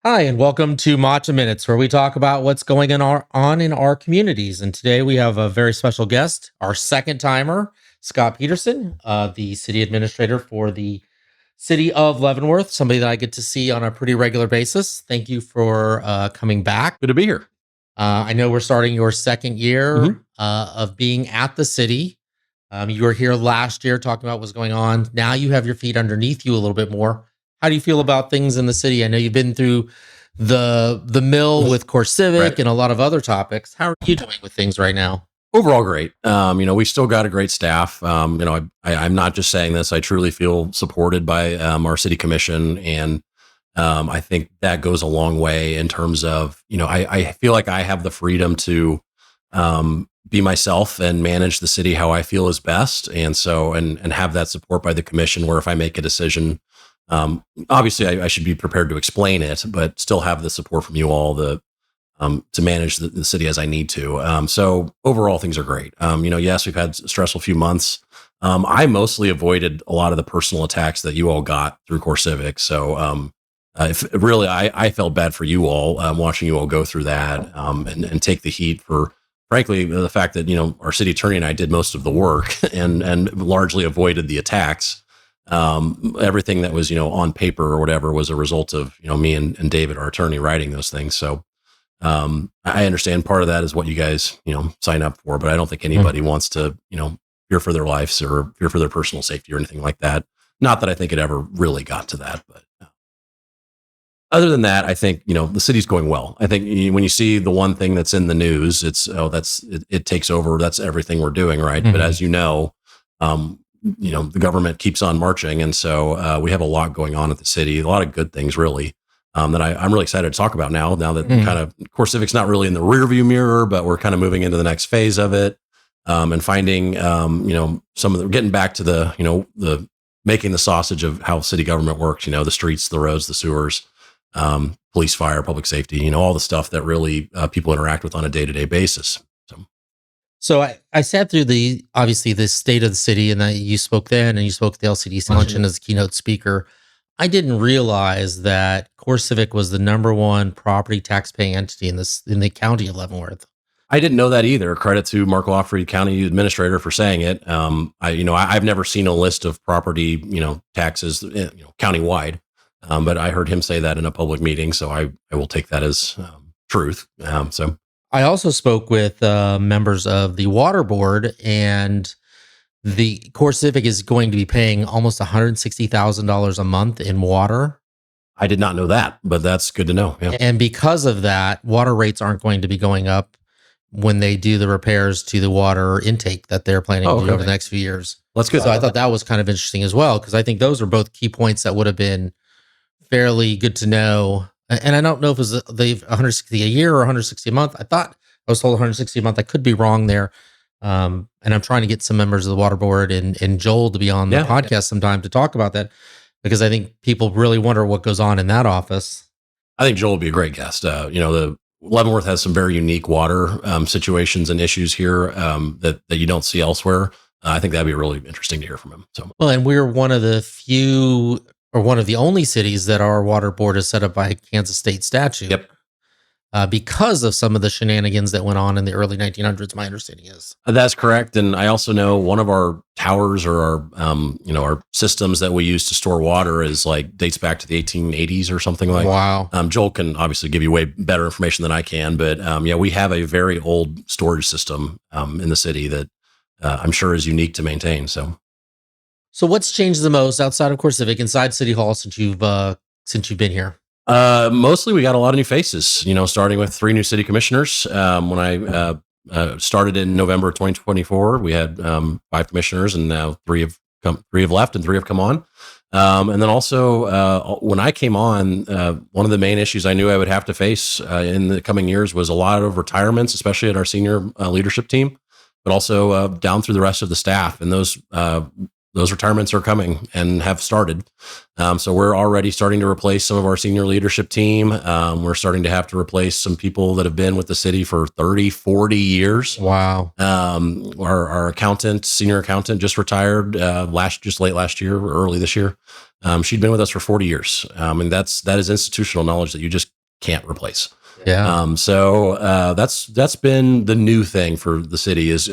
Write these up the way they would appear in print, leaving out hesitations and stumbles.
Hi, and welcome to Matcha Minutes, where we talk about what's going on in our communities. And today we have a very special guest, our second timer, Scott Peterson, the city administrator for the city of Leavenworth, somebody that I get to see on a pretty regular basis. Thank you for coming back. Good to be here. I know we're starting your second year Mhm. of being at the city. You were here last year talking about what's going on. Now you have your feet underneath you a little bit more. How do you feel about things in the city? I know you've been through the mill with CoreCivic Right. and a lot of other topics. How are you doing with things right now? Overall, great. We still got a great staff. I'm not just saying this. I truly feel supported by our city commission, and I think that goes a long way in terms of I feel like I have the freedom to be myself and manage the city how I feel is best, and so and have that support by the commission. Where if I make a decision, obviously I should be prepared to explain it, but still have the support from you all to manage the city as I need to. So overall, things are great. Yes, we've had a stressful few months. I mostly avoided a lot of the personal attacks that you all got through CoreCivic. So if really, I felt bad for you all watching you all go through that and take the heat for, frankly, the fact that our city attorney and I did most of the work and largely avoided the attacks. Everything that was on paper or whatever was a result of me and David, our attorney, writing those things. So I understand part of that is what you guys, sign up for, but I don't think anybody wants to, fear for their lives or fear for their personal safety or anything like that. Not that I think it ever really got to that, but other than that, I think, the city's going well. I think when you see the one thing that's in the news, it takes over. That's everything we're doing. Right. But as the government keeps on marching. And so we have a lot going on at the city, a lot of good things, really. That I'm really excited to talk about now that kind of CoreCivic's not really in the rearview mirror, but we're kind of moving into the next phase of it, and finding, getting back to the making the sausage of how city government works, the streets, the roads, the sewers, police, fire, public safety, all the stuff that really people interact with on a day-to-day basis. So I sat through obviously the state of the city, and you spoke then, and you spoke at the LCDC luncheon as a keynote speaker. I didn't realize that CoreCivic was the number one property tax paying entity in the county of Leavenworth. I didn't know that either. Credit to Mark Lawfrey, County Administrator, for saying it. I've never seen a list of property, taxes, countywide, but I heard him say that in a public meeting, so I will take that as truth. So I also spoke with members of the water board, and the CoreCivic is going to be paying almost $160,000 a month in water. I did not know that, but that's good to know. Yeah. And because of that, water rates aren't going to be going up when they do the repairs to the water intake that they're planning to do over the next few years. That's good. So I thought that was kind of interesting as well, because I think those are both key points that would have been fairly good to know. And I don't know if it was they've 160 a year or 160 a month. I thought I was told 160 a month. I could be wrong there. And I'm trying to get some members of the water board and Joel to be on the podcast sometime to talk about that, because I think people really wonder what goes on in that office. I think Joel would be a great guest. The Leavenworth has some very unique water situations and issues here that you don't see elsewhere. I think that'd be really interesting to hear from him. So, well, and we're one of the few, or one of the only cities that our water board is set up by Kansas state statute. Yep. Because of some of the shenanigans that went on in the early 1900s, my understanding is. That's correct. And I also know one of our towers or our systems that we use to store water dates back to the 1880s or something like that. Wow. Joel can obviously give you way better information than I can, but we have a very old storage system in the city that I'm sure is unique to maintain. So what's changed the most outside of CoreCivic inside City Hall since you've been here? Mostly we got a lot of new faces, starting with 3 new city commissioners. When I started in November 2024, we had 5 commissioners, and now 3 have left and 3 have come on. And then also when I came on, one of the main issues I knew I would have to face in the coming years was a lot of retirements, especially at our senior leadership team, but also down through the rest of the staff. And those retirements are coming and have started. So we're already starting to replace some of our senior leadership team. We're starting to have to replace some people that have been with the city for 30, 40 years. Wow. Our senior accountant just retired late last year or early this year. She'd been with us for 40 years. And that is institutional knowledge that you just can't replace. Yeah. That's been the new thing for the city is,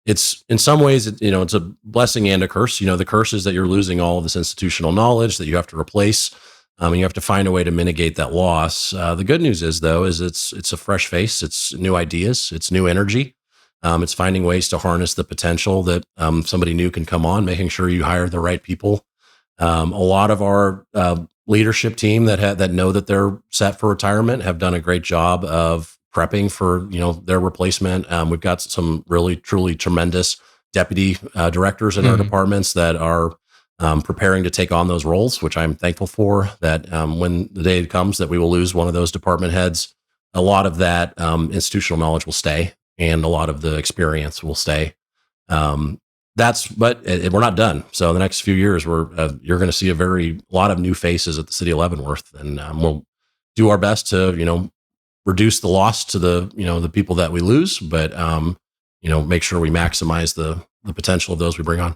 it's in some ways, it's a blessing and a curse. The curse is that you're losing all of this institutional knowledge that you have to replace. And you have to find a way to mitigate that loss. The good news is, though, is it's a fresh face. It's new ideas. It's new energy. It's finding ways to harness the potential that somebody new can come on, making sure you hire the right people. A lot of our leadership team that know that they're set for retirement have done a great job of prepping for their replacement. We've got some really truly tremendous deputy directors in our departments that are preparing to take on those roles, which I'm thankful for. That when the day comes that we will lose one of those department heads, a lot of that institutional knowledge will stay, and a lot of the experience will stay. But we're not done. So the next few years, you're going to see a lot of new faces at the city of Leavenworth, and we'll do our best to reduce the loss to the people that we lose, but make sure we maximize the potential of those we bring on.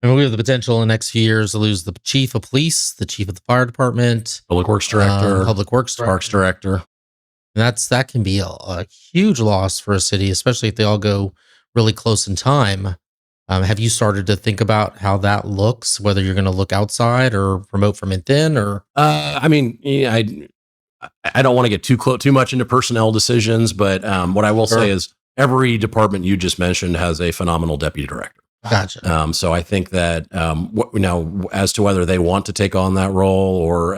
And we have the potential in the next few years to lose the chief of police, the chief of the fire department, public works director, parks director. And that can be a huge loss for a city, especially if they all go really close in time. Have you started to think about how that looks, whether you're going to look outside or promote from within? Or I don't want to get too much into personnel decisions, but what I will say is every department you just mentioned has a phenomenal deputy director. Gotcha. So I think that as to whether they want to take on that role or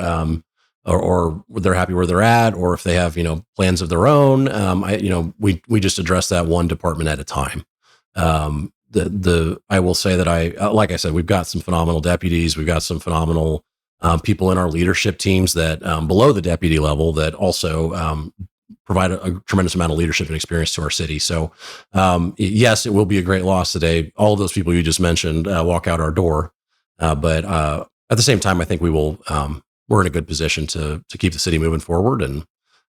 they're happy where they're at, or if they have plans of their own, we just address that one department at a time. I will say that like I said, we've got some phenomenal deputies. We've got some phenomenal people in our leadership teams that below the deputy level that also provide a tremendous amount of leadership and experience to our city. So yes, it will be a great loss today. All of those people you just mentioned walk out our door. But at the same time, I think we're in a good position to keep the city moving forward. And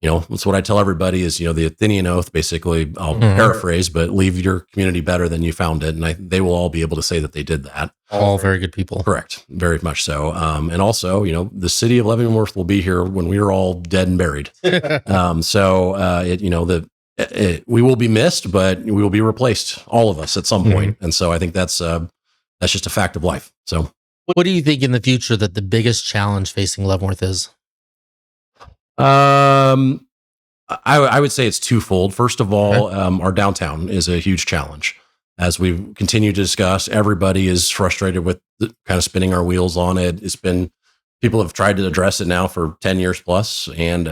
that's what I tell everybody is, the Athenian oath, basically, I'll paraphrase, but leave your community better than you found it. And they will all be able to say that they did that. All very good people. Correct. Very much so. And also, the city of Leavenworth will be here when we are all dead and buried. We will be missed, but we will be replaced, all of us at some point. And so I think that's just a fact of life. So what do you think in the future that the biggest challenge facing Leavenworth is? I would say it's twofold. First of all, our downtown is a huge challenge. As we continue to discuss, everybody is frustrated with kind of spinning our wheels on it. People have tried to address it now for 10 years plus, and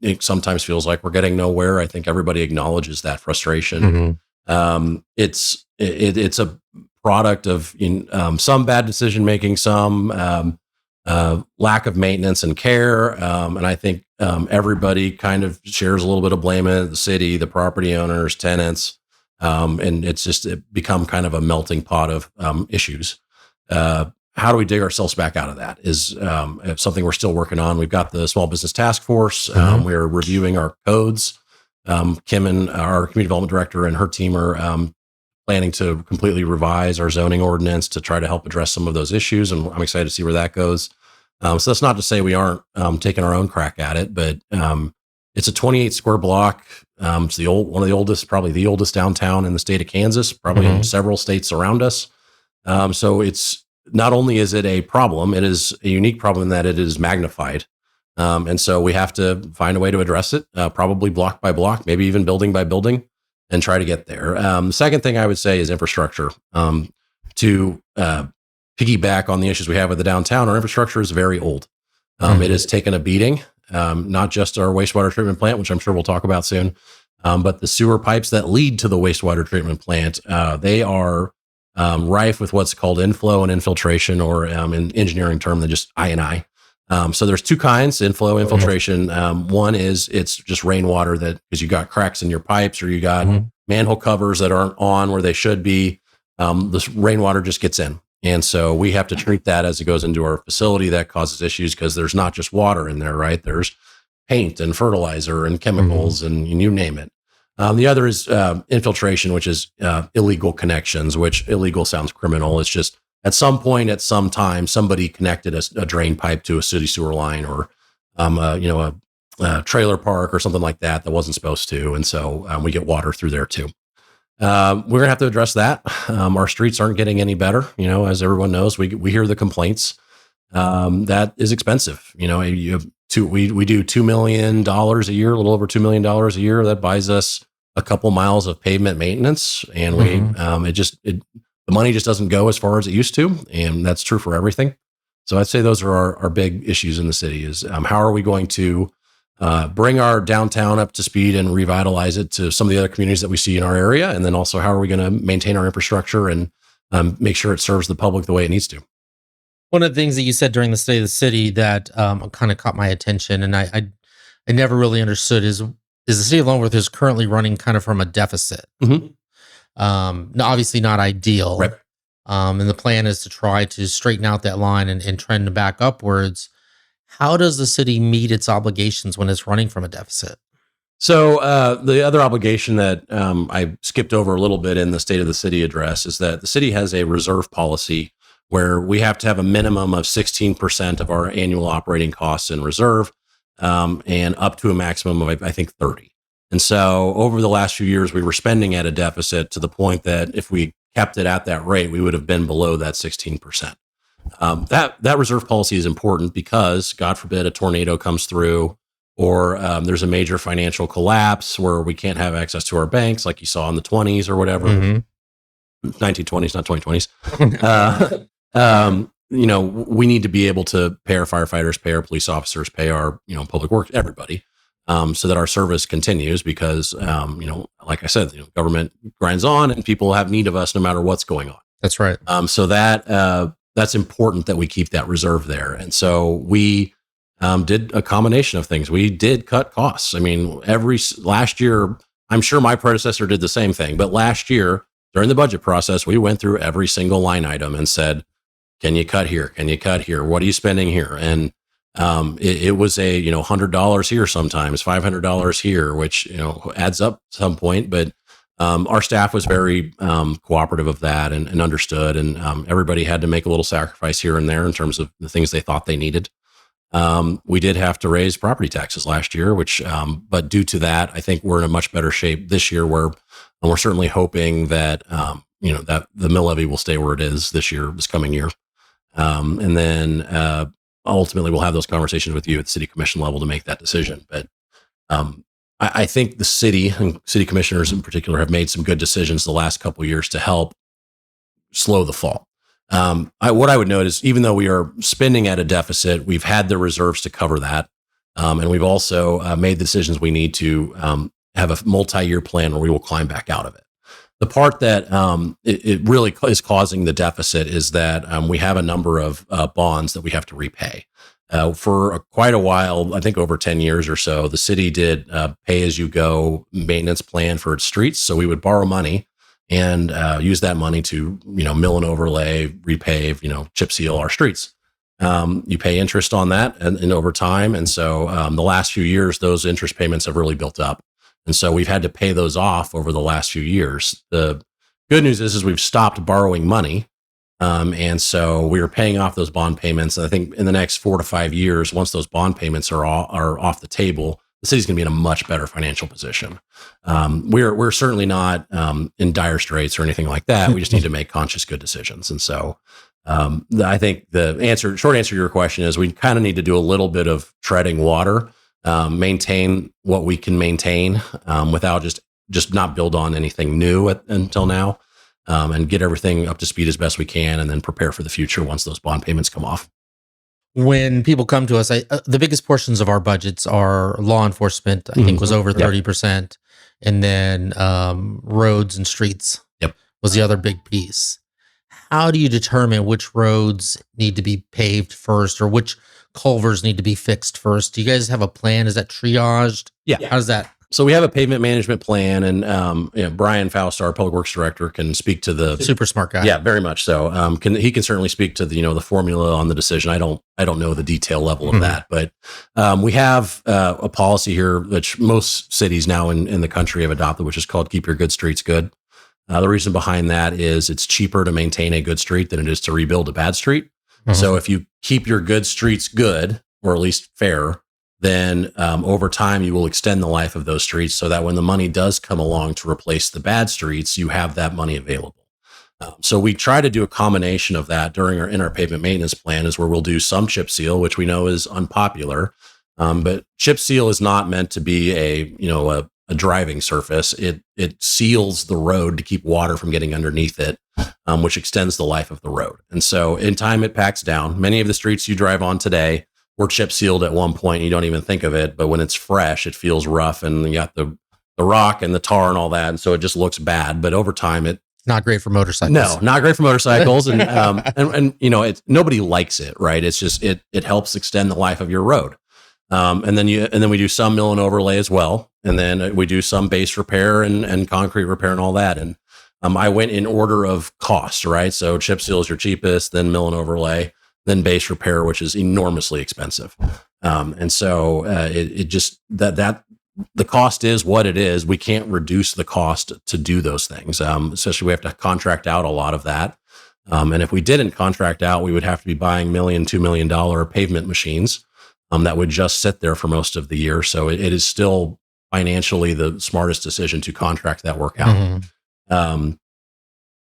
it sometimes feels like we're getting nowhere. I think everybody acknowledges that frustration. It's a product of some bad decision making, some lack of maintenance and care. And I think everybody kind of shares a little bit of blame in it, the city, the property owners, tenants. And it become kind of a melting pot of issues. How do we dig ourselves back out of that is something we're still working on. We've got the Small Business Task Force. We're reviewing our codes. Kim and our Community Development Director and her team are planning to completely revise our zoning ordinance to try to help address some of those issues. And I'm excited to see where that goes. So that's not to say we aren't taking our own crack at it, but it's a 28 square block. It's one of the oldest, probably the oldest downtown in the state of Kansas, probably in several states around us. So it's not only is it a problem, it is a unique problem in that it is magnified. And so we have to find a way to address it, probably block by block, maybe even building by building, and try to get there. The second thing I would say is infrastructure. To piggyback on the issues we have with the downtown, our infrastructure is very old. It has taken a beating, not just our wastewater treatment plant, which I'm sure we'll talk about soon, but the sewer pipes that lead to the wastewater treatment plant. They are rife with what's called inflow and infiltration, or in engineering term, they're just I&I. So there's two kinds, inflow, infiltration. One is it's just rainwater because you got cracks in your pipes, or you got manhole covers that aren't on where they should be. This rainwater just gets in. And so we have to treat that as it goes into our facility. That causes issues because there's not just water in there, right? There's paint and fertilizer and chemicals and you name it. The other is infiltration, which is illegal connections, which illegal sounds criminal. It's just at some point, at some time, somebody connected a drain pipe to a city sewer line, or a trailer park or something like that wasn't supposed to, and so we get water through there too. We're gonna have to address that. Our streets aren't getting any better. As everyone knows, we hear the complaints. That is expensive. You have we do $2 million a year, a little over $2 million a year. That buys us a couple miles of pavement maintenance, and the money just doesn't go as far as it used to, and that's true for everything. So I'd say those are our big issues in the city. Is how are we going to bring our downtown up to speed and revitalize it to some of the other communities that we see in our area, and then also how are we going to maintain our infrastructure and make sure it serves the public the way it needs to. One of the things that you said during the State of the City that kind of caught my attention, and I never really understood, is the City of Leavenworth is currently running kind of from a deficit. Mm-hmm. Obviously not ideal. Right. And the plan is to try to straighten out that line and trend back upwards. How does the city meet its obligations when it's running from a deficit? So the other obligation that I skipped over a little bit in the State of the City address is that the city has a reserve policy where we have to have a minimum of 16% of our annual operating costs in reserve, and up to a maximum of, I think, 30. And so over the last few years, we were spending at a deficit to the point that if we kept it at that rate, we would have been below that 16%. That reserve policy is important because, God forbid, a tornado comes through, or there's a major financial collapse where we can't have access to our banks, like you saw in the 20s or whatever. 1920s, not 2020s. We need to be able to pay our firefighters, pay our police officers, pay our, public works, everybody, so that our service continues because, like I said, government grinds on and people have need of us no matter what's going on. That's right. So that's important that we keep that reserve there. And so we did a combination of things. We did cut costs. I mean, last year, I'm sure my predecessor did the same thing, but last year during the budget process, we went through every single line item and said, can you cut here? Can you cut here? What are you spending here? And it was a $100 here sometimes, $500 here, which adds up at some point. But our staff was very cooperative of that and understood, and everybody had to make a little sacrifice here and there in terms of the things they thought they needed. We did have to raise property taxes last year, but due to that, I think we're in a much better shape this year. Where we're certainly hoping that that the mill levy will stay where it is this coming year. And then ultimately we'll have those conversations with you at the city commission level to make that decision. But I think the city and city commissioners in particular have made some good decisions the last couple of years to help slow the fall. What I would note is even though we are spending at a deficit, we've had the reserves to cover that. And we've also made decisions we need to have a multi-year plan where we will climb back out of it. The part that it really is causing the deficit is that we have a number of bonds that we have to repay. For quite a while, I think over 10 years or so, the city did pay-as-you-go maintenance plan for its streets. So we would borrow money and use that money to mill and overlay, repave, chip seal our streets. You pay interest on that and over time. And so the last few years, those interest payments have really built up. And so we've had to pay those off over the last few years. The good news is we've stopped borrowing money. And so we are paying off those bond payments. And I think in the next 4 to 5 years, once those bond payments are off the table, the city's going to be in a much better financial position. We're certainly not in dire straits or anything like that. We just need to make conscious, good decisions. And so I think the short answer to your question is we kind of need to do a little bit of treading water. Maintain what we can maintain without just not build on anything new until now, and get everything up to speed as best we can, and then prepare for the future once those bond payments come off. When people come to us, the biggest portions of our budgets are law enforcement. I think was over 30%, and then roads and streets. Was the other big piece. How do you determine which roads need to be paved first, or which culverts need to be fixed first? Do you guys have a plan? Is that triaged? Yeah. How's that? So we have a pavement management plan, and Brian Faust, our public works director, can speak to the super smart guy. Yeah, very much so. He can certainly speak to the formula on the decision. I don't know the detail level of that, but we have a policy here which most cities now in the country have adopted, which is called "Keep Your Good Streets Good." The reason behind that is it's cheaper to maintain a good street than it is to rebuild a bad street. So if you keep your good streets good, or at least fair, then over time you will extend the life of those streets so that when the money does come along to replace the bad streets, you have that money available. So we try to do a combination of that during our pavement maintenance plan, is where we'll do some chip seal, which we know is unpopular. But chip seal is not meant to be a driving surface. It seals the road to keep water from getting underneath it, which extends the life of the road. And so in time, it packs down. Many of the streets you drive on today were chip sealed at one point. You don't even think of it, but when it's fresh, it feels rough, and you got the rock and the tar and all that, and so it just looks bad. But over time, not great for motorcycles. No, not great for motorcycles, and nobody likes it, right? It's just it helps extend the life of your road. And then we do some mill and overlay as well, and then we do some base repair and concrete repair and all that. And I went in order of cost, right? So chip seal is your cheapest, then mill and overlay, then base repair, which is enormously expensive. And so it just that the cost is what it is. We can't reduce the cost to do those things. Especially we have to contract out a lot of that. And if we didn't contract out, we would have to be buying $2 million pavement machines that would just sit there for most of the year. So it is still financially the smartest decision to contract that work out. Mm-hmm.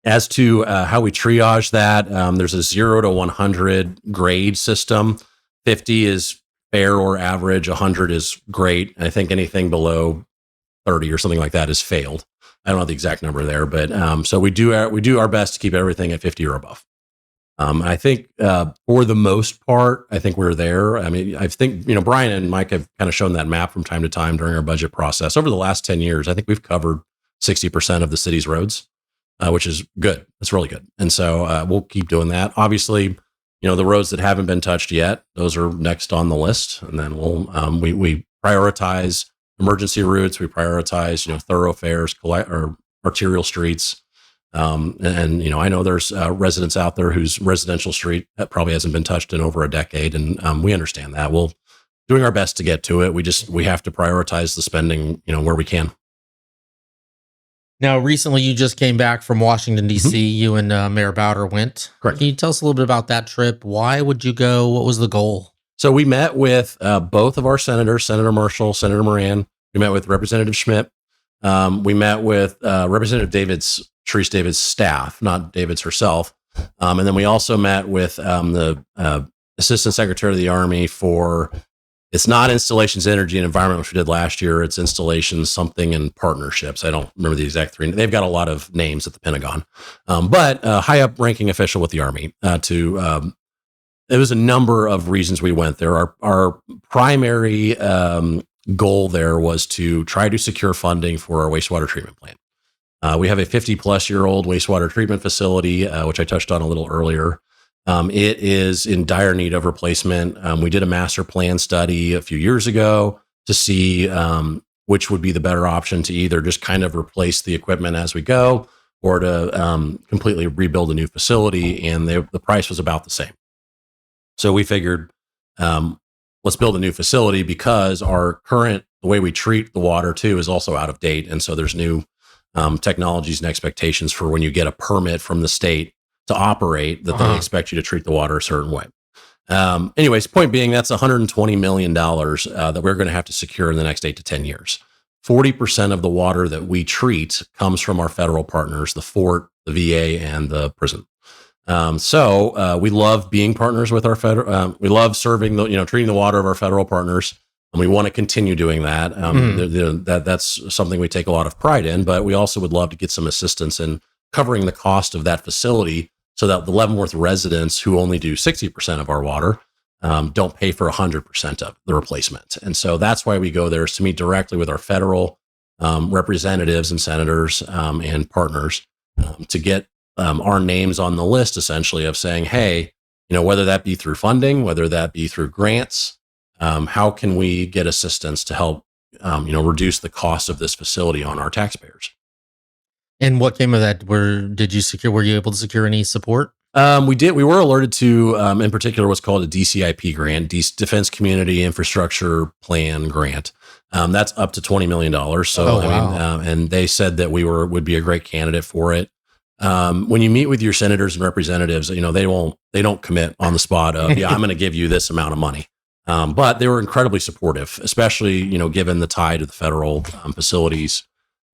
As to how we triage that, there's a 0 to 100 grade system. 50 is fair or average. 100 is great. I think anything below 30 or something like that is failed. I don't know the exact number there, but so we do our best to keep everything at 50 or above. I think for the most part, I think we're there. I mean, I think Brian and Mike have kind of shown that map from time to time during our budget process. Over the last 10 years, I think we've covered 60% of the city's roads, which is good. It's really good, and so we'll keep doing that. Obviously, the roads that haven't been touched yet, those are next on the list. And then we prioritize emergency routes. We prioritize, thoroughfares, or arterial streets. And I know there's residents out there whose residential street that probably hasn't been touched in over a decade. And we understand that. We're doing our best to get to it. We have to prioritize the spending, where we can. Now, recently you just came back from Washington, D.C. Mm-hmm. You and Mayor Bowder went. Correct. Can you tell us a little bit about that trip? Why would you go? What was the goal? So we met with both of our senators, Senator Marshall, Senator Moran. We met with Representative Schmidt. We met with Representative Therese David's staff, not David's herself. And then we also met with the Assistant Secretary of the Army for, it's not Installations, Energy, and Environment, which we did last year. It's Installations, something, and Partnerships. I don't remember the exact three. They've got a lot of names at the Pentagon. But a high up ranking official with the Army there was a number of reasons we went there. Our primary goal there was to try to secure funding for our wastewater treatment plant. We have a 50-plus-year-old wastewater treatment facility, which I touched on a little earlier. It is in dire need of replacement. We did a master plan study a few years ago to see which would be the better option, to either just kind of replace the equipment as we go, or to completely rebuild a new facility. And the price was about the same. So we figured, let's build a new facility, because the way we treat the water too is also out of date. And so there's new technologies and expectations for when you get a permit from the state to operate, that they expect you to treat the water a certain way. Anyways, point being, that's $120 million that we're going to have to secure in the next 8 to 10 years. 40% of the water that we treat comes from our federal partners, the Fort, the VA, and the prison. So we love being partners with our federal. We love serving treating the water of our federal partners, and we want to continue doing that. That's something we take a lot of pride in. But we also would love to get some assistance in covering the cost of that facility, so that the Leavenworth residents, who only do 60% of our water, don't pay for 100% of the replacement. And so that's why we go there, is to meet directly with our federal representatives and senators and partners to get our names on the list, essentially, of saying, hey, whether that be through funding, whether that be through grants, how can we get assistance to help, reduce the cost of this facility on our taxpayers? And what came of that? Were you able to secure any support? We did. We were alerted to, in particular, what's called a DCIP grant, Defense Community Infrastructure Plan grant. That's up to $20 million. So, wow. And they said that we would be a great candidate for it. When you meet with your senators and representatives, they don't commit on the spot of, I'm going to give you this amount of money. But they were incredibly supportive, especially, given the tie to the federal facilities.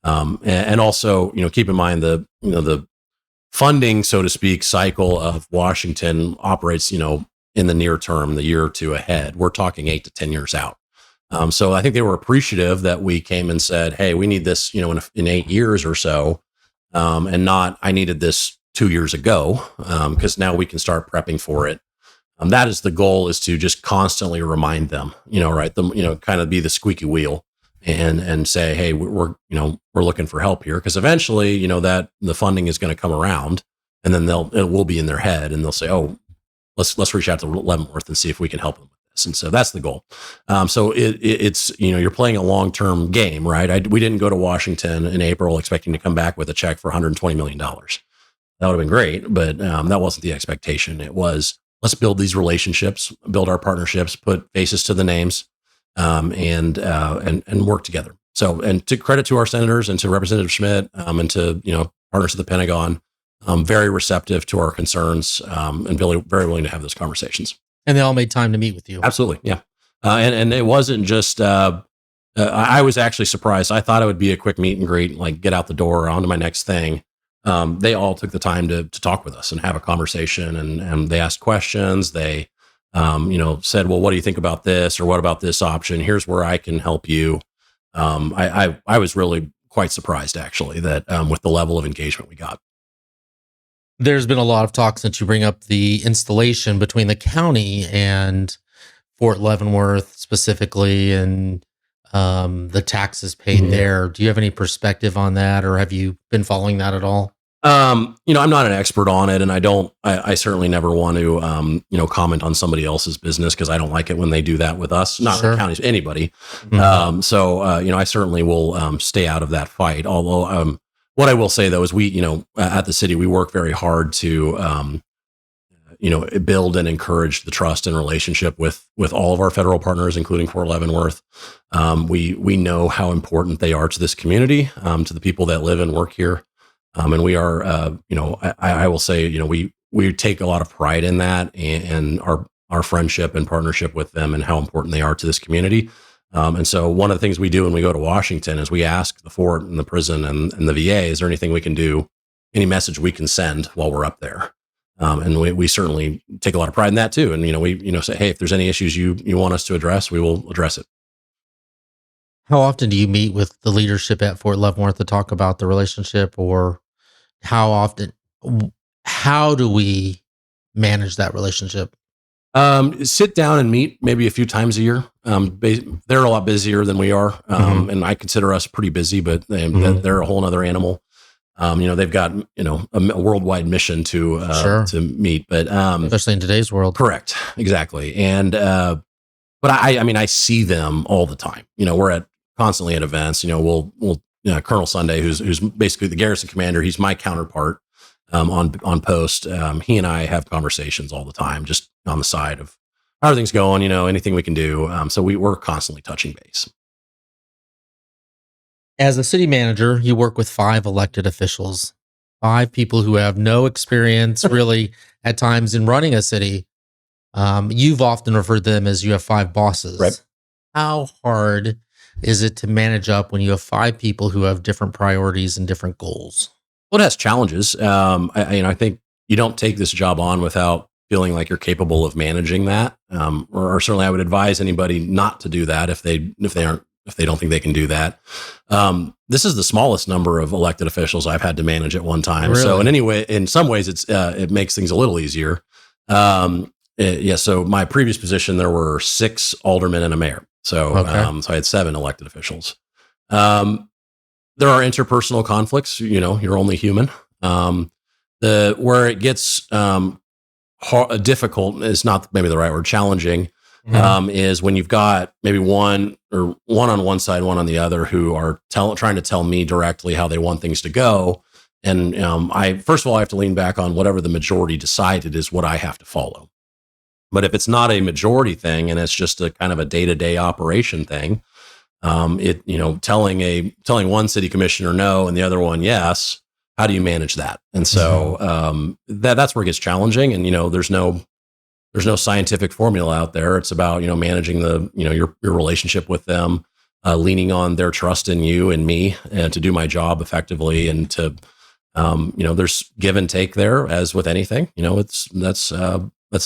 And also, keep in mind the funding, so to speak, cycle of Washington operates, in the near term, the year or two ahead. We're talking 8 to 10 years out. So I think they were appreciative that we came and said, "Hey, we need this, in 8 years or so," and not I needed this 2 years ago, because now we can start prepping for it. That is the goal: is to just constantly remind them, right? Them, kind of be the squeaky wheel and say, "Hey, we're looking for help here," because eventually, that the funding is going to come around, and then it will be in their head, and they'll say, "Oh, let's reach out to Leavenworth and see if we can help them with this." And so that's the goal. So it's you're playing a long term game, right? We didn't go to Washington in April expecting to come back with a check for $120 million. That would have been great, but that wasn't the expectation. It was, let's build these relationships, build our partnerships, put faces to the names, and work together. So, and to credit to our senators and to Representative Schmidt, and to partners at the Pentagon, very receptive to our concerns, and very willing to have those conversations. And they all made time to meet with you. Absolutely, yeah. And it wasn't just. I was actually surprised. I thought it would be a quick meet and greet, like get out the door, on to my next thing. They all took the time to talk with us and have a conversation, and they asked questions. They, said, "Well, what do you think about this? Or what about this option? Here's where I can help you." I was really quite surprised, actually, that with the level of engagement we got. There's been a lot of talk since you bring up the installation between the county and Fort Leavenworth specifically, and the taxes paid there. Do you have any perspective on that, or have you been following that at all? I'm not an expert on it, and I certainly never want to, comment on somebody else's business, because I don't like it when they do that with us, not Sure. the counties, anybody. Mhm. I certainly will stay out of that fight. Although, what I will say though is we, at the city, we work very hard to, build and encourage the trust and relationship with all of our federal partners, including Fort Leavenworth. We know how important they are to this community, to the people that live and work here. And we are, I will say, we take a lot of pride in that, and our friendship and partnership with them, and how important they are to this community. And so one of the things we do when we go to Washington is we ask the fort and the prison and the VA, is there anything we can do, any message we can send while we're up there? And we certainly take a lot of pride in that too. And, we, say, hey, if there's any issues you want us to address, we will address it. How often do you meet with the leadership at Fort Leavenworth to talk about the relationship, or how often, how do we manage that relationship? Sit down and meet maybe a few times a year. They're a lot busier than we are. And I consider us pretty busy, but they're a whole nother animal. They've got, a worldwide mission to meet, but, Especially in today's world. Correct. Exactly. And, but I see them all the time. We're constantly at events. We'll Colonel Sunday, who's basically the garrison commander. He's my counterpart on post. He and I have conversations all the time, just on the side of how are things going. Anything we can do. So we're constantly touching base. As a city manager, you work with 5 elected officials, 5 people who have no experience really at times in running a city. You've often referred to them as you have 5 bosses. Right. How hard is it to manage up when you have 5 people who have different priorities and different goals? Well, it has challenges. I think you don't take this job on without feeling like you're capable of managing that. Or certainly I would advise anybody not to do that if they don't think they can do that. This is the smallest number of elected officials I've had to manage at one time. Really? So in some ways it makes things a little easier. So my previous position, there were 6 aldermen and a mayor. So, Okay. so I had 7 elected officials. There are interpersonal conflicts, you're only human. Where it gets, difficult is not maybe the right word, challenging, is when you've got maybe one on one side, one on the other, who are trying to tell me directly how they want things to go. And first of all, I have to lean back on whatever the majority decided is what I have to follow. But if it's not a majority thing and it's just a kind of a day-to-day operation thing, telling one city commissioner no and the other one yes, how do you manage that? And so that's where it gets challenging. And there's no there's no scientific formula out there. It's about, managing your relationship with them, leaning on their trust in you and me, and to do my job effectively, and to, there's give and take there, as with anything. That's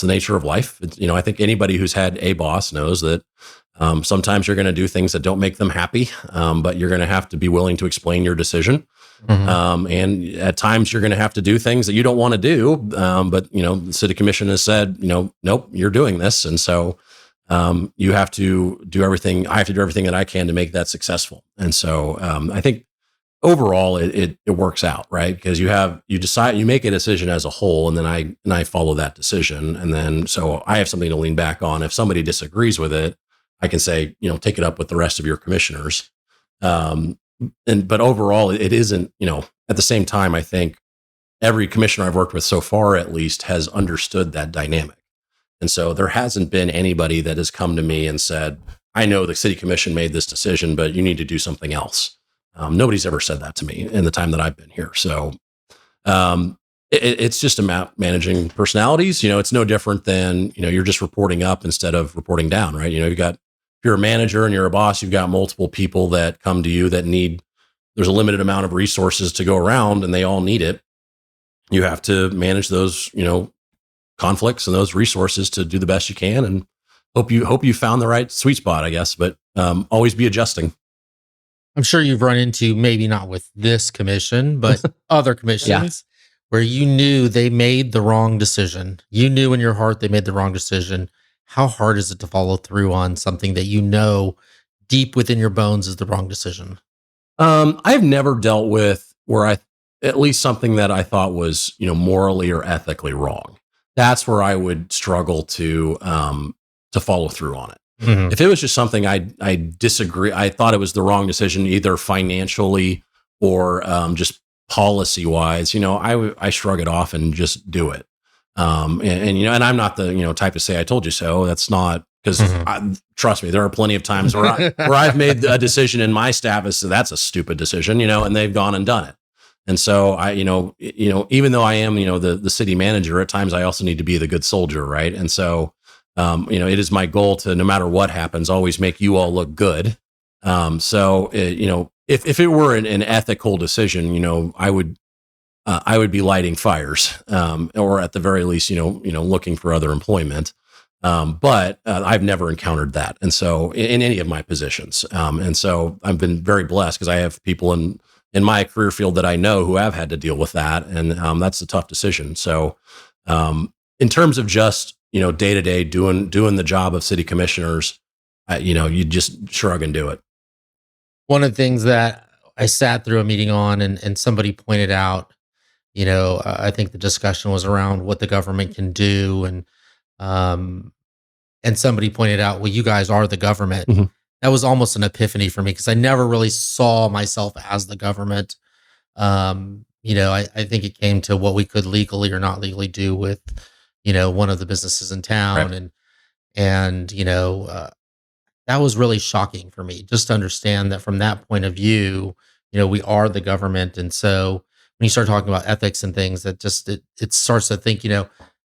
the nature of life. I think anybody who's had a boss knows that sometimes you're going to do things that don't make them happy, but you're going to have to be willing to explain your decision. And at times you're going to have to do things that you don't want to do. But, the city commission has said, nope, you're doing this. And so you have to do everything. I have to do everything that I can to make that successful. And so I think overall it works out, right? Because you make a decision as a whole, and then I follow that decision. And then, so I have something to lean back on. If somebody disagrees with it, I can say, take it up with the rest of your commissioners. But overall it isn't, at the same time, I think every commissioner I've worked with so far, at least, has understood that dynamic. And so there hasn't been anybody that has come to me and said, I know the city commission made this decision, but you need to do something else. Nobody's ever said that to me in the time that I've been here. So it's just about managing personalities. It's no different than, you're just reporting up instead of reporting down, right? If you're a manager and you're a boss, you've got multiple people that come to you that there's a limited amount of resources to go around, and they all need it. You have to manage those, conflicts and those resources to do the best you can, and hope you found the right sweet spot, I guess, but always be adjusting. I'm sure you've run into, maybe not with this commission, but other commissions where you knew they made the wrong decision. You knew in your heart they made the wrong decision. How hard is it to follow through on something that deep within your bones is the wrong decision? I've never dealt with at least something that I thought was, morally or ethically wrong. That's where I would struggle to follow through on it. Mm-hmm. If it was just something I disagree, I thought it was the wrong decision, either financially or just policy wise, I shrug it off and just do it. And I'm not the, type to say, I told you so. That's not, because trust me, there are plenty of times where I've made a decision in my staff as that's a stupid decision, and they've gone and done it. And so I, even though I am, the city manager, at times I also need to be the good soldier. Right. And so, it is my goal to, no matter what happens, always make you all look good. If it were an ethical decision, I would be lighting fires, or at the very least, looking for other employment. But I've never encountered that. And so in any of my positions. And so I've been very blessed because I have people in my career field that I know who have had to deal with that. And that's a tough decision. So in terms of just, day to day doing the job of city commissioners, you just shrug and do it. One of the things that I sat through a meeting on, and somebody pointed out, I think the discussion was around what the government can do. And somebody pointed out, well, you guys are the government. Mm-hmm. That was almost an epiphany for me, because I never really saw myself as the government. I think it came to what we could legally or not legally do with, one of the businesses in town. Right. And that was really shocking for me, just to understand that from that point of view, we are the government. And so when you start talking about ethics and things, that just, it starts to think,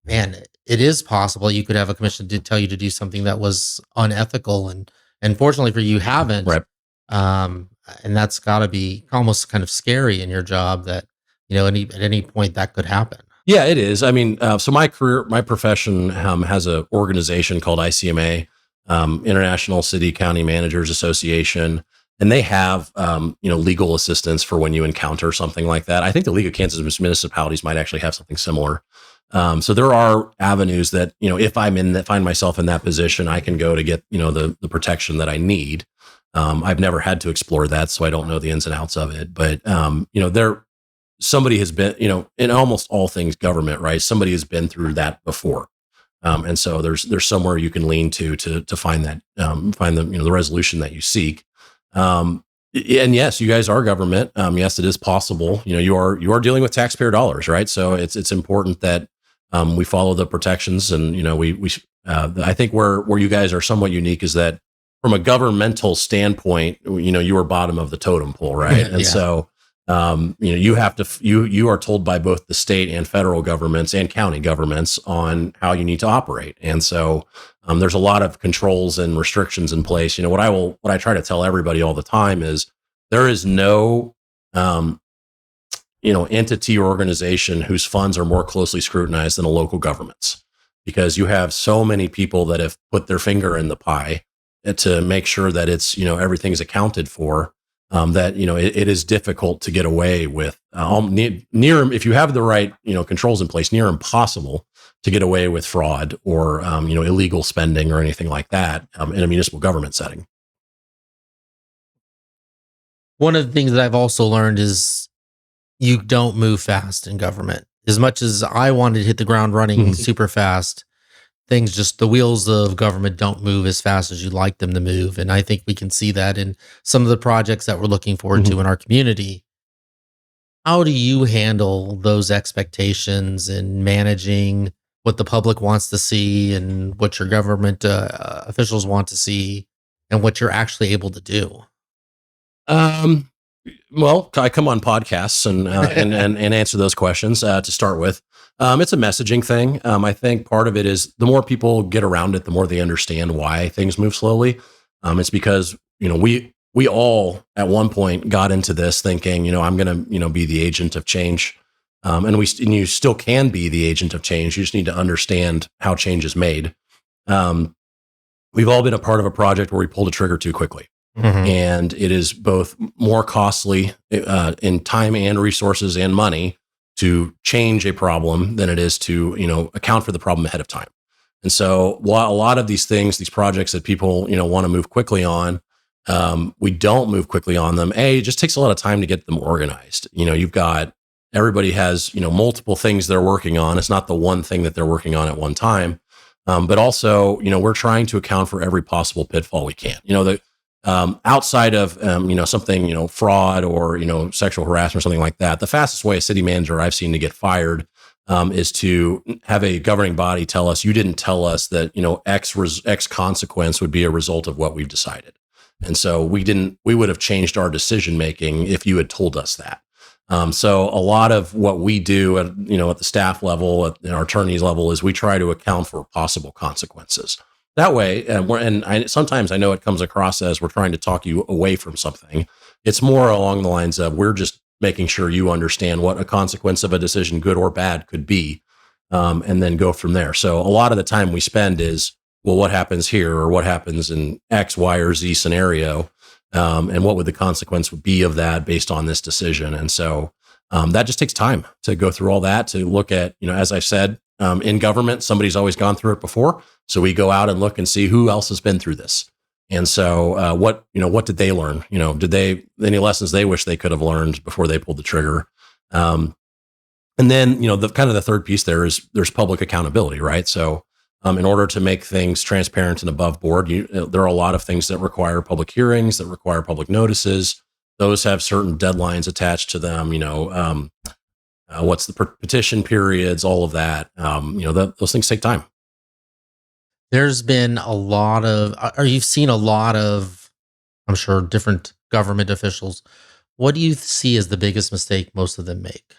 man, it is possible you could have a commission to tell you to do something that was unethical. And fortunately for you, haven't. Right. And that's gotta be almost kind of scary in your job that, at any point that could happen. Yeah, it is. I mean, so my profession has an organization called ICMA, International City County Managers Association, and they have, legal assistance for when you encounter something like that. I think the League of Kansas Municipalities might actually have something similar. So there are avenues that, if find myself in that position, I can go to get, the protection that I need. I've never had to explore that, so I don't know the ins and outs of it. But, somebody has been, in almost all things government, right? Somebody has been through that before. And so there's somewhere you can lean to find that, find the resolution that you seek. And yes, you guys are government. Yes, it is possible. You are dealing with taxpayer dollars, right? So it's important that we follow the protections, and I think where you guys are somewhat unique is that from a governmental standpoint, you are bottom of the totem pole, right? And so you have to you are told by both the state and federal governments and county governments on how you need to operate, and so there's a lot of controls and restrictions in place. What I try to tell everybody all the time is there is no entity or organization whose funds are more closely scrutinized than a local government's, because you have so many people that have put their finger in the pie to make sure that it's everything's accounted for. That it is difficult to get away with near if you have the right controls in place, near impossible to get away with fraud or illegal spending or anything like that in a municipal government setting. One of the things that I've also learned is you don't move fast in government. As much as I wanted to hit the ground running super fast, the wheels of government don't move as fast as you'd like them to move. And I think we can see that in some of the projects that we're looking forward to in our community. How do you handle those expectations and managing what the public wants to see and what your government officials want to see and what you're actually able to do? Well, I come on podcasts and answer those questions to start with. It's a messaging thing. I think part of it is the more people get around it, the more they understand why things move slowly. It's because we all at one point got into this thinking, I'm going to be the agent of change, and you still can be the agent of change. You just need to understand how change is made. We've all been a part of a project where we pulled a trigger too quickly. And it is both more costly in time and resources and money to change a problem than it is to account for the problem ahead of time. And so while a lot of these projects that people want to move quickly on, we don't move quickly on them. It just takes a lot of time to get them organized. Everybody has multiple things they're working on. It's not the one thing that they're working on at one time. But also we're trying to account for every possible pitfall we can. Outside of something fraud or sexual harassment or something like that, the fastest way a city manager I've seen to get fired is to have a governing body tell us, you didn't tell us that X consequence would be a result of what we've decided, and so we would have changed our decision making if you had told us that. So a lot of what we do at the staff level, at our attorneys level, is we try to account for possible consequences. That way, sometimes I know it comes across as we're trying to talk you away from something. It's more along the lines of we're just making sure you understand what a consequence of a decision, good or bad, could be, and then go from there. So a lot of the time we spend is, well, what happens here, or what happens in X, Y, or Z scenario, and what would the consequence be of that based on this decision? And so that just takes time to go through all that, to look at, as I said, in government, somebody's always gone through it before. So we go out and look and see who else has been through this. And so what did they learn? Did any lessons they wish they could have learned before they pulled the trigger? And then, the third piece there's public accountability, right? So in order to make things transparent and above board, there are a lot of things that require public hearings, that require public notices. Those have certain deadlines attached to them, what's the petition periods, all of that. Those things take time. There's been you've seen a lot of, I'm sure, different government officials. What do you see as the biggest mistake most of them make,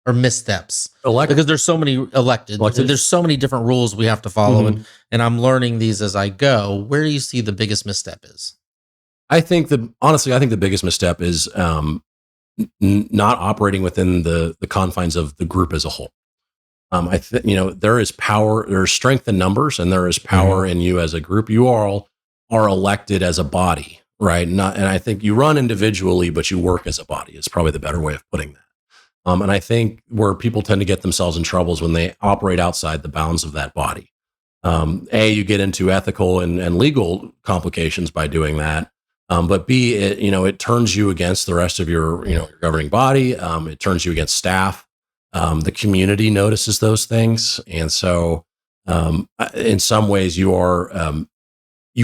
or missteps? Because there's so many elected. There's so many different rules we have to follow, and I'm learning these as I go. Where do you see the biggest misstep is? I think the biggest misstep is not operating within the confines of the group as a whole. There is power, there's strength in numbers, and there is power in you as a group. You all are elected as a body, right? And I think you run individually, but you work as a body is probably the better way of putting that. And I think where people tend to get themselves in trouble is when they operate outside the bounds of that body. You get into ethical and legal complications by doing that. But B, it turns you against the rest of your governing body. It turns you against staff. The community notices those things. And so, in some ways you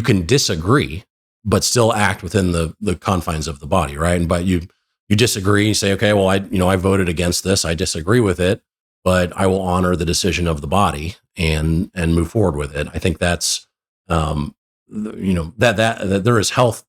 can disagree, but still act within the confines of the body. Right. But you disagree, you say, okay, well, I voted against this. I disagree with it, but I will honor the decision of the body and move forward with it. I think that's, that there is health,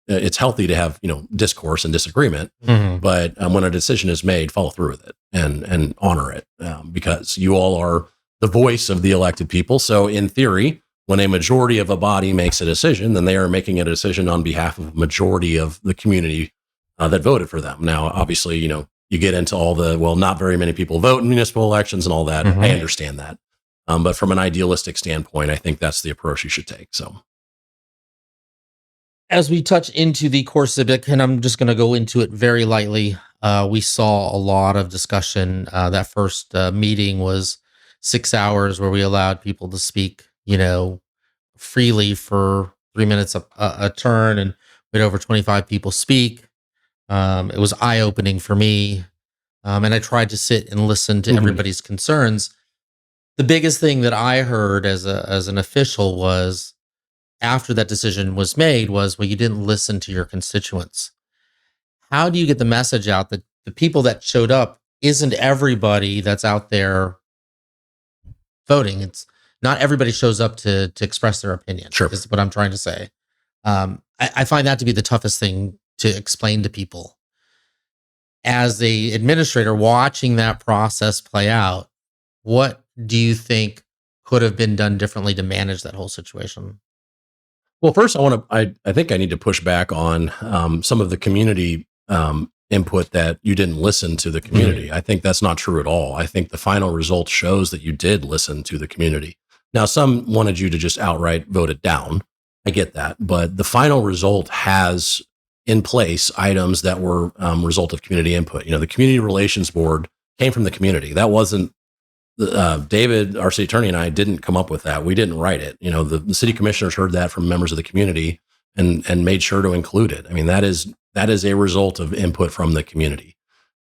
it's healthy to have, discourse and disagreement, but when a decision is made, follow through with it and honor it, because you all are the voice of the elected people. So in theory, when a majority of a body makes a decision, then they are making a decision on behalf of a majority of the community that voted for them. Now, obviously, you get into all not very many people vote in municipal elections and all that. I understand that. But from an idealistic standpoint, I think that's the approach you should take. So as we touch into the CoreCivic, and I'm just going to go into it very lightly, we saw a lot of discussion. That first meeting was 6 hours where we allowed people to speak, freely for 3 minutes a turn, and we had over 25 people speak. It was eye-opening for me, and I tried to sit and listen to everybody's concerns. The biggest thing that I heard as an official was, after that decision was made, was, well, you didn't listen to your constituents. How do you get the message out that the people that showed up isn't everybody that's out there voting? It's not everybody shows up to express their opinion. Sure. Is what I'm trying to say. I find that to be the toughest thing to explain to people. As a administrator watching that process play out, what do you think could have been done differently to manage that whole situation? Well, first, I think I need to push back on some of the community input that you didn't listen to the community. I think that's not true at all. I think the final result shows that you did listen to the community. Now, some wanted you to just outright vote it down. I get that. But the final result has in place items that were result of community input. The Community Relations Board came from the community. That wasn't David, our city attorney, and I didn't come up with that. We didn't write it. The city commissioners heard that from members of the community and made sure to include it. I mean, that is a result of input from the community.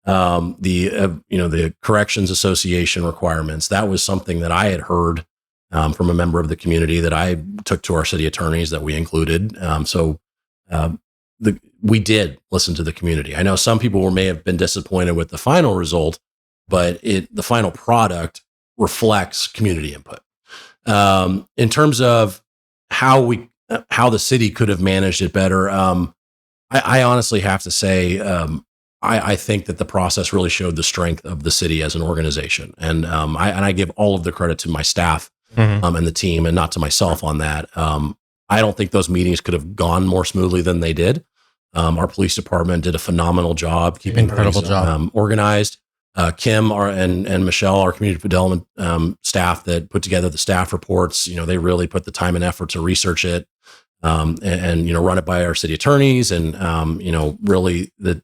The Corrections Association requirements, that was something that I had heard from a member of the community that I took to our city attorneys that we included. We did listen to the community. I know some people may have been disappointed with the final result, but the final product reflects community input. In terms of how the city could have managed it better, I honestly have to say, I think that the process really showed the strength of the city as an organization, and I give all of the credit to my staff and the team, and not to myself on that. I don't think those meetings could have gone more smoothly than they did. Our police department did a phenomenal job keeping things organized. Kim and Michelle, our community development staff that put together the staff reports, they really put the time and effort to research it and run it by our city attorneys. And, really the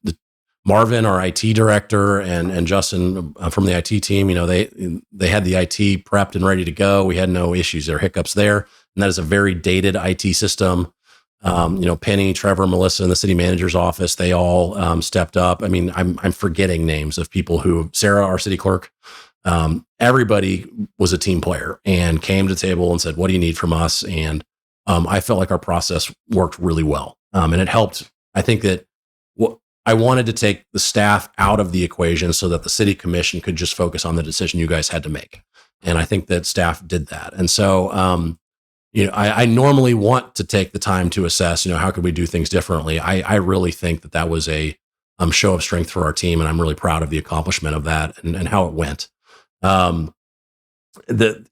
Marvin, our IT director, and Justin from the IT team, they had the IT prepped and ready to go. We had no issues or hiccups there. And that is a very dated IT system. Penny, Trevor, Melissa in the city manager's office, they all stepped up. I mean, I'm forgetting names of people Sarah, our city clerk, everybody was a team player and came to the table and said, what do you need from us? And I felt like our process worked really well. And it helped. I think that I wanted to take the staff out of the equation so that the city commission could just focus on the decision you guys had to make. And I think that staff did that. And so, I normally want to take the time to assess, how could we do things differently? I really think that was a show of strength for our team, and I'm really proud of the accomplishment of that and how it went. The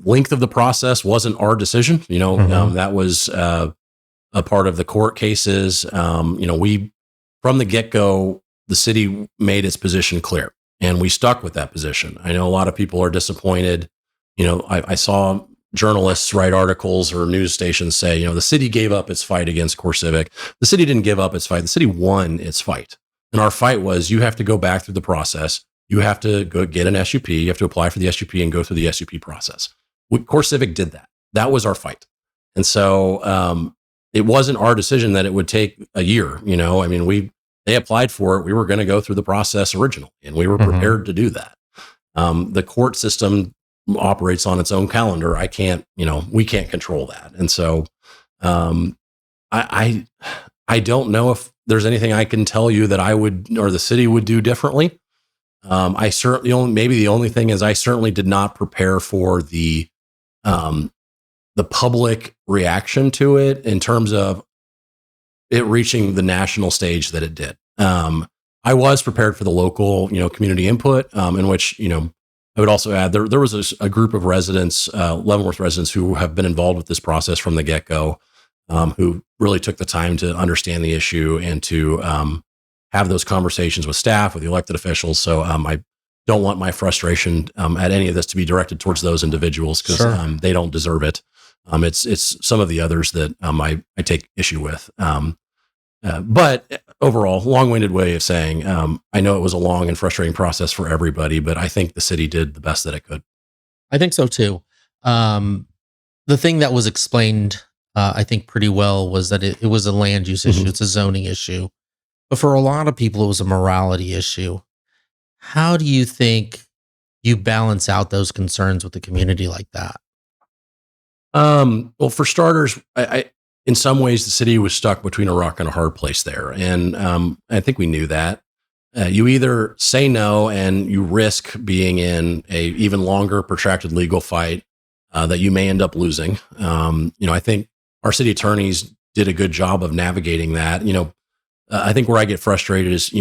length of the process wasn't our decision. That was a part of the court cases. We, from the get-go, the city made its position clear, and we stuck with that position. I know a lot of people are disappointed. I saw journalists write articles or news stations say, the city gave up its fight against CoreCivic. The city didn't give up its fight. The city won its fight. And our fight was, you have to go back through the process. You have to go get an SUP. You have to apply for the SUP and go through the SUP process. CoreCivic did that. That was our fight. And so it wasn't our decision that it would take a year. They applied for it. We were going to go through the process originally, and we were prepared to do that. The court system operates on its own calendar. We can't control that. And so I don't know if there's anything I can tell you that I would, or the city would do differently. I certainly maybe the only thing is I certainly did not prepare for the the public reaction to it in terms of it reaching the national stage that it did. I was prepared for the local, community input, in which, I would also add there was a group of residents, Leavenworth residents, who have been involved with this process from the get go, who really took the time to understand the issue and to have those conversations with staff, with the elected officials. So I don't want my frustration at any of this to be directed towards those individuals, because Sure. they don't deserve it. It's some of the others that I take issue with. But overall, long-winded way of saying, I know it was a long and frustrating process for everybody, but I think the city did the best that it could. I think so too. Um, the thing that was explained, I think, pretty well was that it was a land use issue. Mhm. It's a zoning issue. But for a lot of people, it was a morality issue. How do you think you balance out those concerns with the community like that? Well, for starters, in some ways, the city was stuck between a rock and a hard place there, and I think we knew that. You either say no and you risk being in a even longer, protracted legal fight that you may end up losing. I think our city attorneys did a good job of navigating that. I think where I get frustrated is,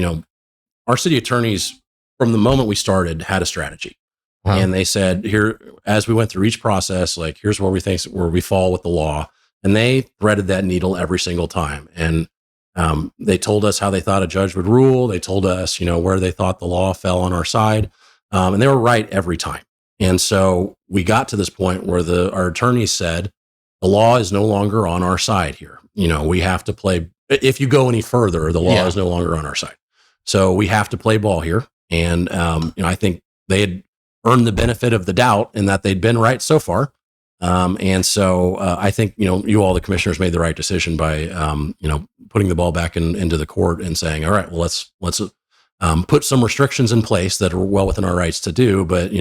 our city attorneys, from the moment we started, had a strategy. Huh? And they said, here, as we went through each process, like, here's where we fall with the law. And they threaded that needle every single time. And they told us how they thought a judge would rule. They told us, where they thought the law fell on our side. And they were right every time. And so we got to this point where our attorneys said, the law is no longer on our side here. We have to play. If you go any further, the law Yeah. is no longer on our side. So we have to play ball here. And, I think they had earned the benefit of the doubt in that they'd been right so far. And so I think, you all, the commissioners, made the right decision by, putting the ball back into the court and saying, all right, well, let's put some restrictions in place that are well within our rights to do, but,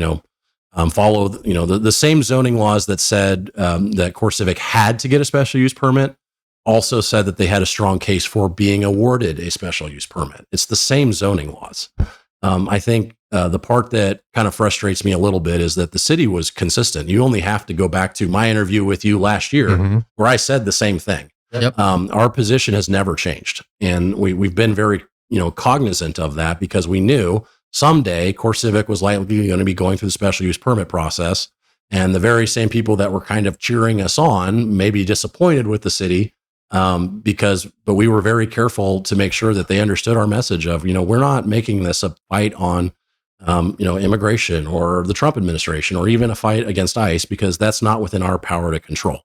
follow, the same zoning laws that said that CoreCivic had to get a special use permit also said that they had a strong case for being awarded a special use permit. It's the same zoning laws. I think the part that kind of frustrates me a little bit is that the city was consistent. You only have to go back to my interview with you last year, Mhm. where I said the same thing. Yep. Our position has never changed, and we've been very cognizant of that, because we knew someday CoreCivic was likely going to be going through the special use permit process, and the very same people that were kind of cheering us on may be disappointed with the city. But we were very careful to make sure that they understood our message of, we're not making this a fight on, immigration or the Trump administration, or even a fight against ICE, because that's not within our power to control.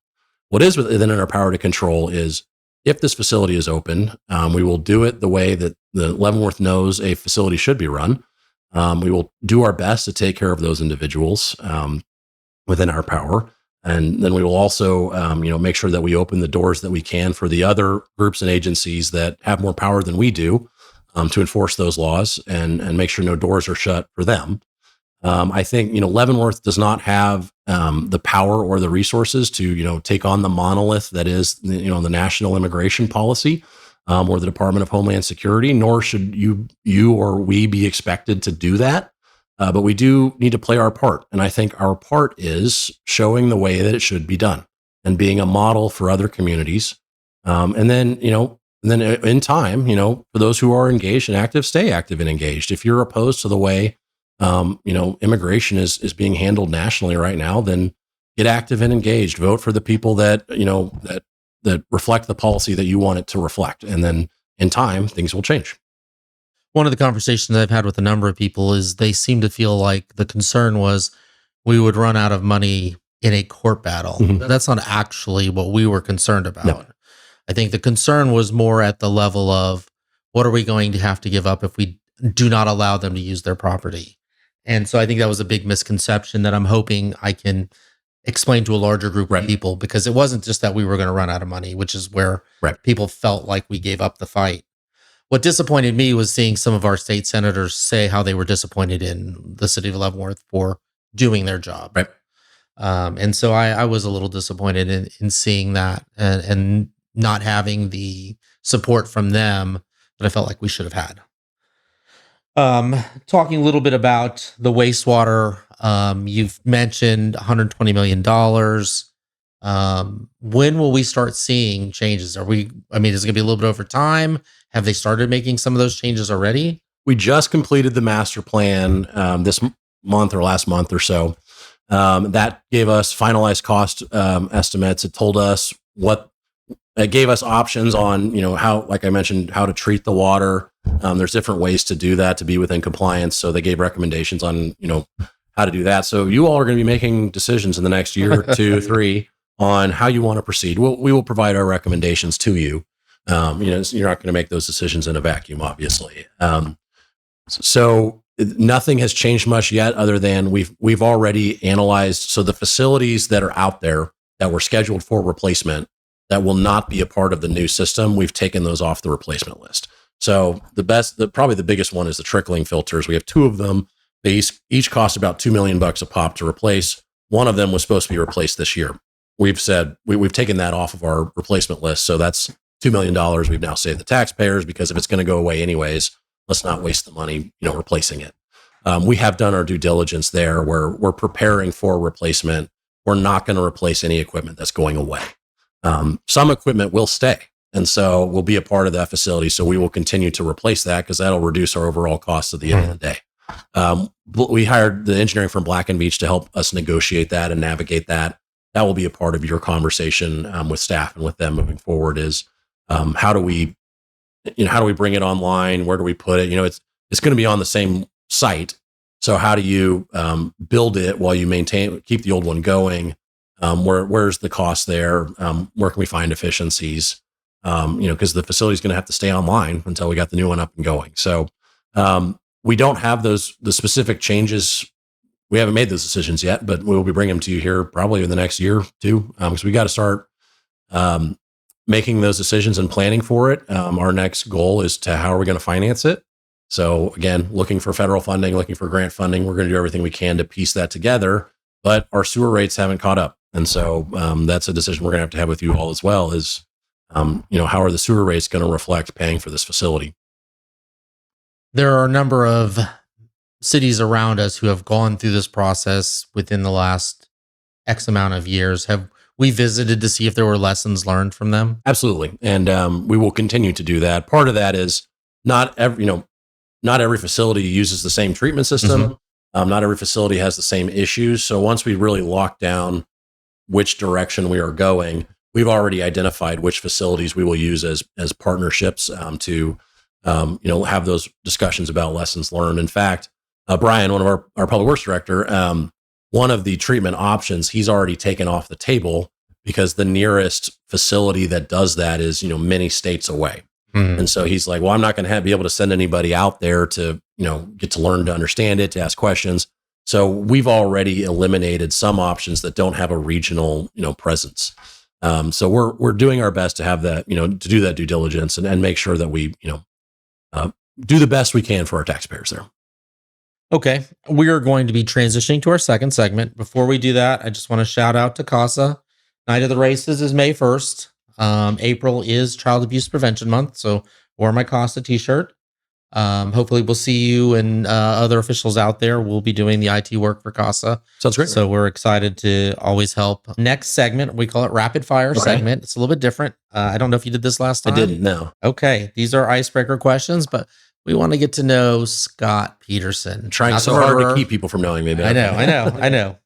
What is within our power to control is, if this facility is open, we will do it the way that the Leavenworth knows a facility should be run. We will do our best to take care of those individuals within our power. And then we will also, make sure that we open the doors that we can for the other groups and agencies that have more power than we do, to enforce those laws, and make sure no doors are shut for them. I think, Leavenworth does not have the power or the resources to, take on the monolith that is, the national immigration policy, or the Department of Homeland Security, nor should you or we be expected to do that. But we do need to play our part. And I think our part is showing the way that it should be done and being a model for other communities. And then in time, for those who are engaged and active, stay active and engaged. If you're opposed to the way, immigration is being handled nationally right now, then get active and engaged. Vote for the people that, that reflect the policy that you want it to reflect. And then in time, things will change. One of the conversations I've had with a number of people is they seem to feel like the concern was we would run out of money in a court battle. Mhm. That's not actually what we were concerned about. No. I think the concern was more at the level of, what are we going to have to give up if we do not allow them to use their property? And so I think that was a big misconception that I'm hoping I can explain to a larger group Right. of people, because it wasn't just that we were going to run out of money, which is where Right. people felt like we gave up the fight. What disappointed me was seeing some of our state senators say how they were disappointed in the city of Leavenworth for doing their job. Right. And so I was a little disappointed in seeing that, and not having the support from them that I felt like we should have had. Talking a little bit about the wastewater, you've mentioned $120 million. When will we start seeing changes? Is it going to be a little bit over time? Have they started making some of those changes already? We just completed the master plan this month or last month or so. That gave us finalized cost estimates. It told us it gave us options on, how, like I mentioned, how to treat the water. There's different ways to do that to be within compliance. So they gave recommendations on, how to do that. So you all are going to be making decisions in the next year, 2, 3 on how you want to proceed. We will provide our recommendations to you. You're not going to make those decisions in a vacuum, obviously. So nothing has changed much yet, other than we've already analyzed. So the facilities that are out there that were scheduled for replacement that will not be a part of the new system, we've taken those off the replacement list. So probably the biggest one is the trickling filters. We have 2 of them. They each cost about $2 million a pop to replace. One of them was supposed to be replaced this year. We've said we've taken that off of our replacement list. So that's $2 million we've now saved the taxpayers, because if it's going to go away anyways, let's not waste the money, replacing it. We have done our due diligence there, where we're preparing for replacement. We're not going to replace any equipment that's going away. Some equipment will stay, and so we'll be a part of that facility. So we will continue to replace that, because that'll reduce our overall costs at the end of the day. We hired the engineering firm Black & Veatch to help us negotiate that and navigate that. That will be a part of your conversation with staff and with them moving forward. Is how do we bring it online? Where do we put it? It's going to be on the same site. So how do you build it while you keep the old one going? Where's the cost there? Where can we find efficiencies? Because the facility is going to have to stay online until we got the new one up and going. So we don't have the specific changes. We haven't made those decisions yet, but we will be bringing them to you here probably in the next year or 2, because we got to start making those decisions and planning for it. Our next goal is how are we going to finance it? So again, looking for federal funding, looking for grant funding. We're going to do everything we can to piece that together, but our sewer rates haven't caught up. And so that's a decision we're going to have with you all as well, is, how are the sewer rates going to reflect paying for this facility? There are a number of cities around us who have gone through this process within the last X amount of years. Have we visited to see if there were lessons learned from them? Absolutely. And we will continue to do that. Part of that is not every facility uses the same treatment system. Mm-hmm. Not every facility has the same issues. So once we really lock down which direction we are going, we've already identified which facilities we will use as partnerships to have those discussions about lessons learned. In fact, Brian, one of our public works director, one of the treatment options he's already taken off the table, because the nearest facility that does that is, many states away. Mm-hmm. And so he's like, well, I'm not going to be able to send anybody out there to, get to learn to understand it, to ask questions. So we've already eliminated some options that don't have a regional, presence. So we're doing our best to have that, to do that due diligence and make sure that we, do the best we can for our taxpayers there. Okay. We are going to be transitioning to our second segment. Before we do that, I just want to shout out to CASA. Night of the Races is May 1st. April is Child Abuse Prevention Month, so wear my CASA t-shirt. Hopefully we'll see you and other officials out there. We'll be doing the IT work for CASA. Sounds great. So we're excited to always help. Next segment, we call it Rapid Fire segment. It's a little bit different. I don't know if you did this last time. I didn't, no. Okay. These are icebreaker questions, but we want to get to know Scott Peterson. Trying so hard to keep people from knowing me. I know.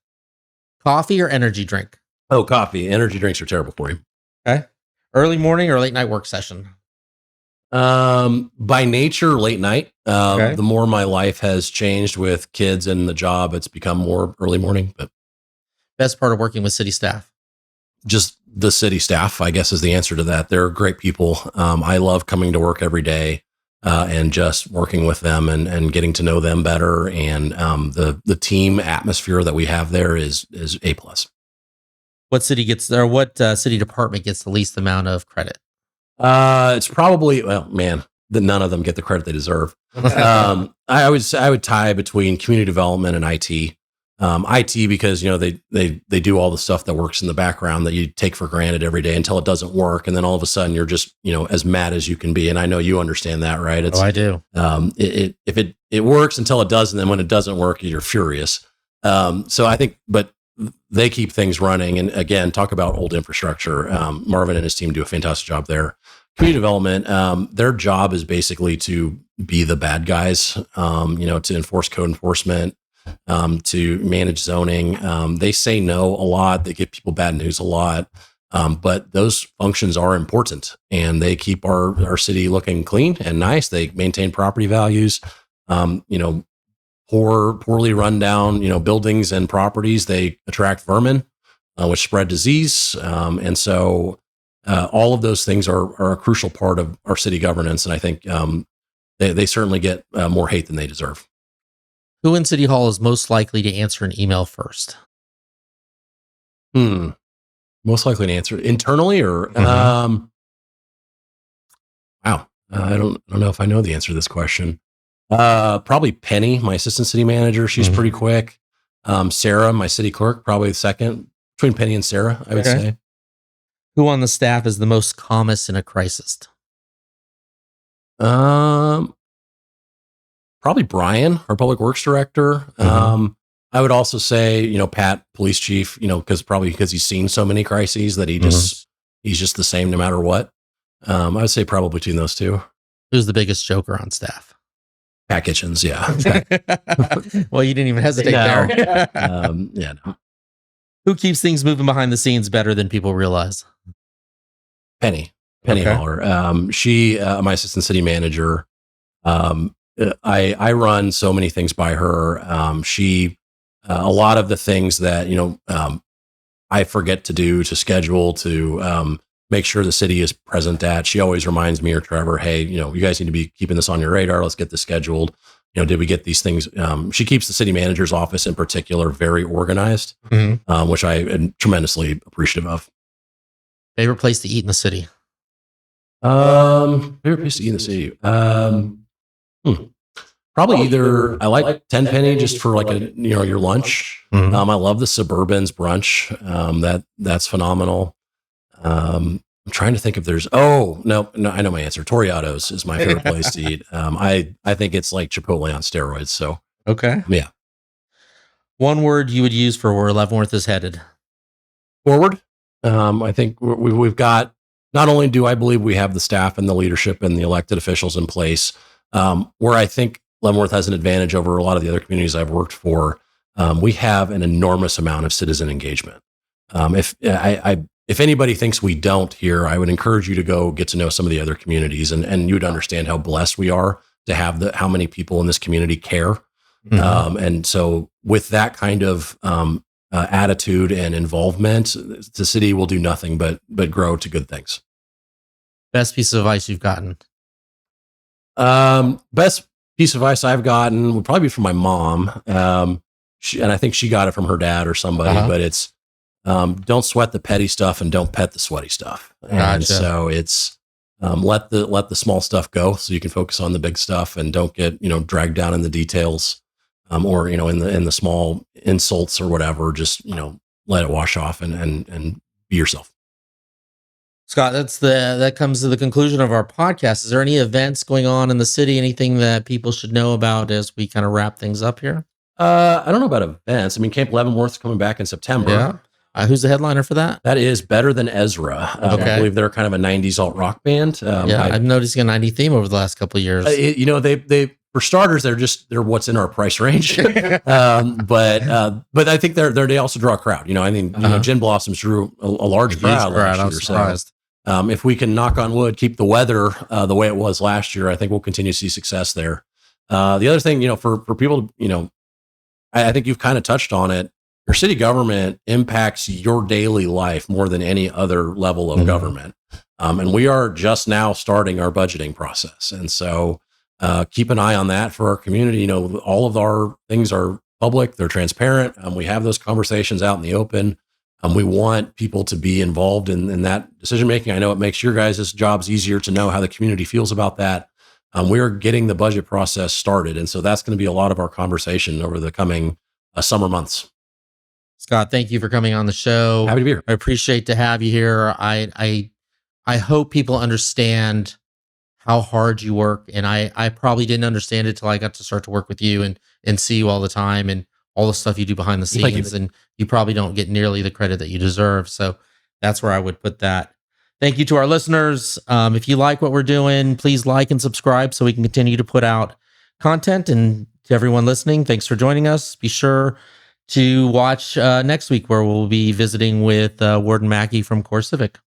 Coffee or energy drink? Oh, coffee. Energy drinks are terrible for you. Okay. Early morning or late night work session? By nature, late night. The more my life has changed with kids and the job, it's become more early morning. But best part of working with city staff? Just the city staff, I guess, is the answer to that. They're great people. I love coming to work every day. And just working with them and getting to know them better. And the team atmosphere that we have there is A+. What city city department gets the least amount of credit? It's probably, none of them get the credit they deserve. I would tie between community development and IT. IT because they do all the stuff that works in the background that you take for granted every day until it doesn't work, and then all of a sudden you're just as mad as you can be. And I know you understand that, right? I do. If it works until it doesn't, then when it doesn't work, you're furious. So I think, but they keep things running. And again, talk about old infrastructure. Marvin and his team do a fantastic job there. Community development, their job is basically to be the bad guys, to enforce code enforcement, to manage zoning. They say no a lot. They give people bad news a lot. But those functions are important, and they keep our city looking clean and nice. They maintain property values. Poorly run down, buildings and properties, they attract vermin, which spread disease. And so all of those things are a crucial part of our city governance. And I think they certainly get more hate than they deserve. Who in City Hall is most likely to answer an email first? Most likely to answer internally or wow. I don't know if I know the answer to this question. Probably Penny, my assistant city manager. She's pretty quick. Sarah, my city clerk, probably the second between Penny and Sarah, I would say. Who on the staff is the most calmest in a crisis? Probably Brian, our public works director. I would also say, Pat, police chief, because he's seen so many crises that he's just the same no matter what. I would say probably between those two. Who's the biggest joker on staff? Pat Kitchens, yeah. Well, you didn't even hesitate there. No. Who keeps things moving behind the scenes better than people realize? Penny Haller. She, my assistant city manager. I run so many things by her. She, a lot of the things that I forget to do, to schedule, to make sure the city is present at. She always reminds me or Trevor, hey, you guys need to be keeping this on your radar. Let's get this scheduled. Did we get these things? She keeps the city manager's office in particular very organized, which I am tremendously appreciative of. Favorite place to eat in the city? Favorite place to eat in the city? Probably either I like Tenpenny just for like your lunch. I love the Suburban's brunch. That's phenomenal. I'm trying to think if there's no, I know my answer. Toriato's is my favorite place to eat. I think it's like Chipotle on steroids. So yeah. One word you would use for where Leavenworth is headed? Forward. I think we've got, not only do I believe we have the staff and the leadership and the elected officials in place, where I think Leavenworth has an advantage over a lot of the other communities I've worked for. We have an enormous amount of citizen engagement. If anybody thinks we don't here, I would encourage you to go get to know some of the other communities, and you would understand how blessed we are to have how many people in this community care. And so with that kind of attitude and involvement, the city will do nothing but grow to good things. Best piece of advice you've gotten? Best piece of advice I've gotten would probably be from my mom. And I think she got it from her dad or somebody, but it's, don't sweat the petty stuff and don't pet the sweaty stuff. And so it's, let the small stuff go so you can focus on the big stuff and don't get, dragged down in the details, or, in the small insults or whatever. Just, let it wash off and be yourself. Scott, that comes to the conclusion of our podcast. Is there any events going on in the city? Anything that people should know about as we kind of wrap things up here? I don't know about events. I mean, Camp Leavenworth's coming back in September. Yeah. Who's the headliner for that? That is Better Than Ezra. I believe they're kind of a 90s alt rock band. I'm noticing a 90s theme over the last couple of years. They for starters, they're what's in our price range. But I think they also draw a crowd. Gin Blossoms drew a large crowd last year. I'm surprised. If we can, knock on wood, keep the weather the way it was last year, I think we'll continue to see success there. The other thing, for people, I think you've kind of touched on it. Your city government impacts your daily life more than any other level of government. And we are just now starting our budgeting process. And so keep an eye on that for our community. All of our things are public, they're transparent. We have those conversations out in the open. We want people to be involved in that decision making. I know it makes your guys' jobs easier to know how the community feels about that. We're getting the budget process started. And so that's going to be a lot of our conversation over the coming summer months. Scott, thank you for coming on the show. Happy to be here. I appreciate to have you here. I hope people understand how hard you work. And I probably didn't understand it till I got to start to work with you and see you all the time. And all the stuff you do behind the Thank you. scenes, and you probably don't get nearly the credit that you deserve. So that's where I would put that. Thank you to our listeners. If you like what we're doing, please like and subscribe so we can continue to put out content. And to everyone listening, thanks for joining us. Be sure to watch next week, where we'll be visiting with Warden Mackey from CoreCivic.